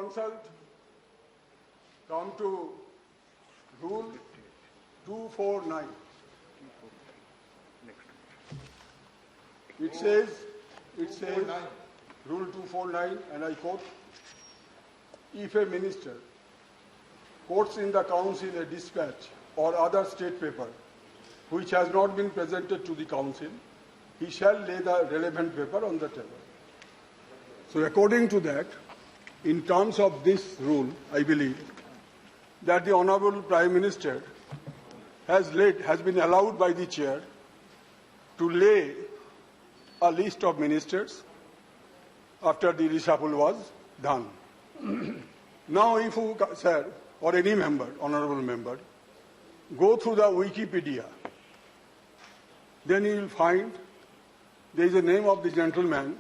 consult, come to Rule 249. It says, Rule 249, and I quote, if a minister quotes in the council a dispatch or other state paper which has not been presented to the council, he shall lay the relevant paper on the table. So according to that, in terms of this rule, I believe that the Honorable Prime Minister has been allowed by the chair to lay a list of ministers after the reshuffle was done. Now if you, sir, or any member, honorable member, go through the Wikipedia, then you will find there is a name of the gentleman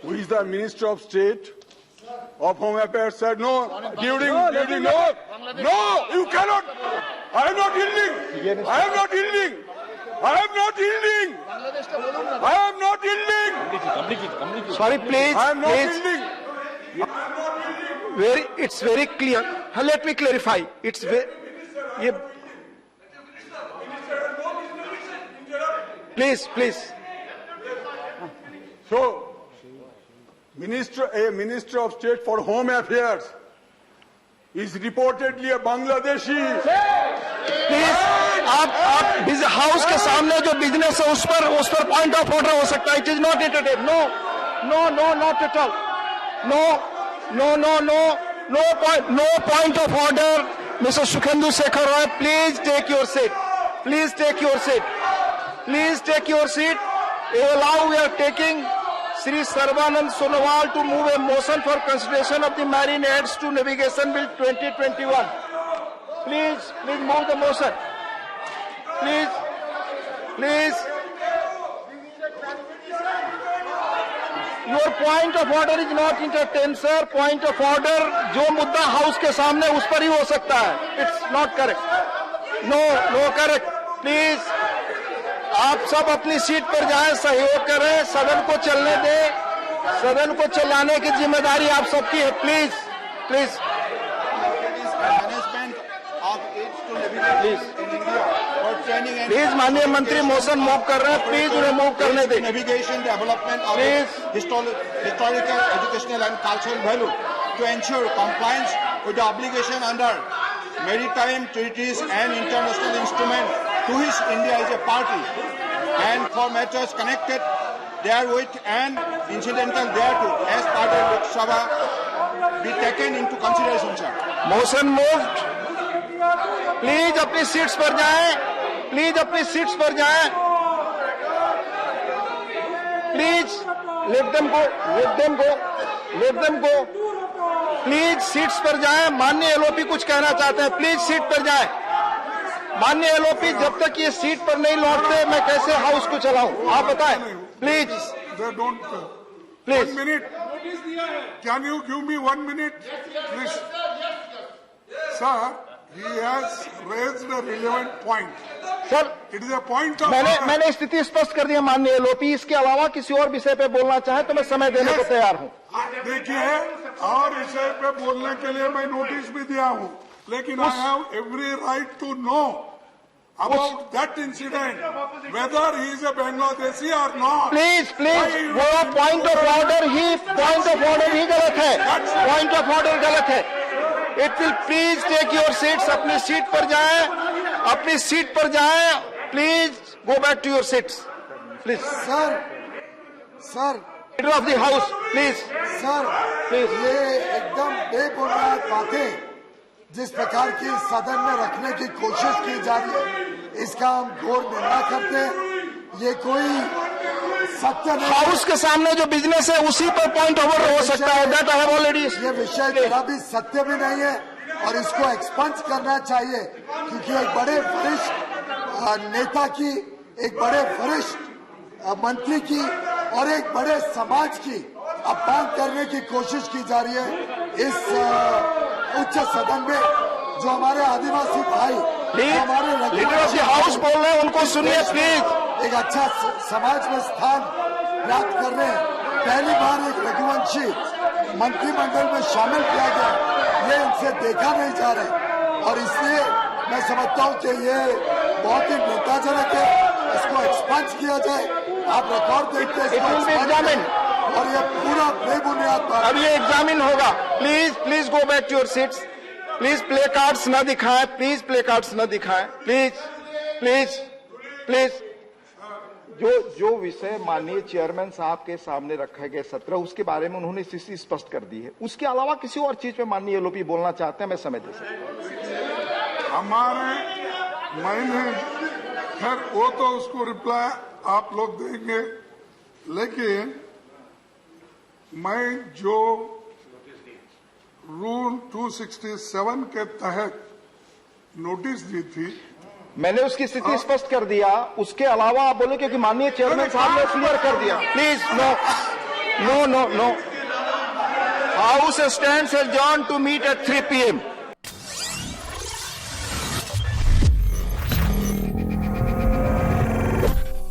who is the Minister of State of Home Affairs, sir. No, you cannot. I am not yielding. I am not yielding. I am not yielding. I am not yielding. Sorry, please. I am not yielding. It's very clear. Let me clarify. It's very. Please. So, a Minister of State for Home Affairs is reportedly a Bangladeshi. Please आप house के सामने जो business है उस पर point of order हो सकता है. It is not entertain. No not at all. No point of order. Mister Sukhendu Sekhar Roy, please take your seat. Please take your seat. Please take your seat. Allow, we are taking Sri Sarvanand Sonowal to move a motion for consideration of the Marine Aids to Navigation Bill 2021. Please move the motion. Please. Your point of order is not entertained, sir. Point of order, जो मुद्दा house के सामने उस पर ही हो सकता है. It's not correct. No correct. Please. आप सब अपनी सीट पर जाएं, सहयोग करें, सदन को चलने दें. सदन को चलाने की जिम्मेदारी आप सबकी है. प्लीज. प्लीज माननीय मंत्री मोशन मूव कर रहे हैं. प्लीज उन्हें मूव करने दें. Navigation development of historical educational and cultural value to ensure compliance with the obligation under maritime treaties and international instruments to which India is a party, and for matters connected therewith and incidental thereto as part of Lok Sabha be taken into consideration, sir. Motion moved. Please अपनी seats पर जाएं. Please अपनी seats पर जाएं. Please let them go. Please seats पर जाएं. माननीय LOP कुछ कहना चाहते हैं. प्लीज सीट पर जाएं. माननीय एलओपी, जब तक ये सीट पर नहीं लौटते मैं कैसे हाउस को चलाऊं, आप बताएं. Please. One minute. Can you give me 1 minute, please? Sir, he has raised a relevant point. Sir, it is a point of मैंने स्थिति स्पष्ट कर दी है माननीय एलओपी. इसके अलावा किसी और विषय पे बोलना चाहे तो मैं समय देने को तैयार हूं. देखिए, और विषय पे बोलने के लिए मैं नोटिस भी दिया हूं, लेकिन I have every right to know about that incident, whether he is a Bangladeshi और नॉट. प्लीज वो पॉइंट ऑफ ऑर्डर ही गलत है. पॉइंट ऑफ ऑर्डर गलत है. It will. Please take your seats. अपनी सीट पर जाएं. Please go back to your seats. Please. Sir leader of the house, please. Sir, ये एकदम बेबुनियाद बातें जिस प्रकार की सदन में रखने की कोशिश की जा रही है, इसका हम घोर निंदा करते हैं. ये कोई सत्य नहीं. हाउस के सामने जो बिजनेस है उसी पर पॉइंट ऑफ ऑर्डर हो सकता है. That I have already. ये विषय जरा भी सत्य भी नहीं है और इसको एक्सपंज करना चाहिए, क्योंकि एक बड़े वरिष्ठ नेता की, एक बड़े वरिष्ठ मंत्री की और एक बड़े समाज की अपमान करने की कोशिश की जा रही है इस उच्च सदन में. जो हमारे आदिवासी भाई, हमारे लीडर ऑफ द हाउस बोल रहे हैं, उनको सुनिए प्लीज. एक अच्छा समाज में स्थान प्राप्त कर रहे हैं. पहली बार एक रघुवंशी मंत्रिमंडल में शामिल किया गया, ये इनसे देखा नहीं जा रहा और इसलिए मैं समझता हूं कि ये बहुत ही निंदाजनक है। इसको एक्सपंज किया जाए। आप रिकॉर्ड देखते हैं, इसको expunged करें और ये पूरा बेबुनियाद बात। अब ये एग्जामिन होगा। Please go back to your seats. Please placards न दिखाएं, प्लीज प्ले कार्ड्स न दिखाएं, प्लीज। जो विषय माननीय चेयरमैन साहब के सामने रखा गया सत्र, उसके बारे में उन्होंने स्थिति स्पष्ट कर दी है। उसके अलावा किसी और चीज पे माननीय एलओपी बोलना चाहते हैं, मैं समय दे सकता मैंने खैर वो तो उसको रिप्लाई आप लोग देंगे, लेकिन मैं जो रूल 267 के तहत नोटिस दी थी, मैंने उसकी स्थिति स्पष्ट कर दिया। उसके अलावा आप बोले क्योंकि माननीय चेयरमैन साहब ने क्लियर कर दिया। Please no. House stands adjourned to meet at 3 PM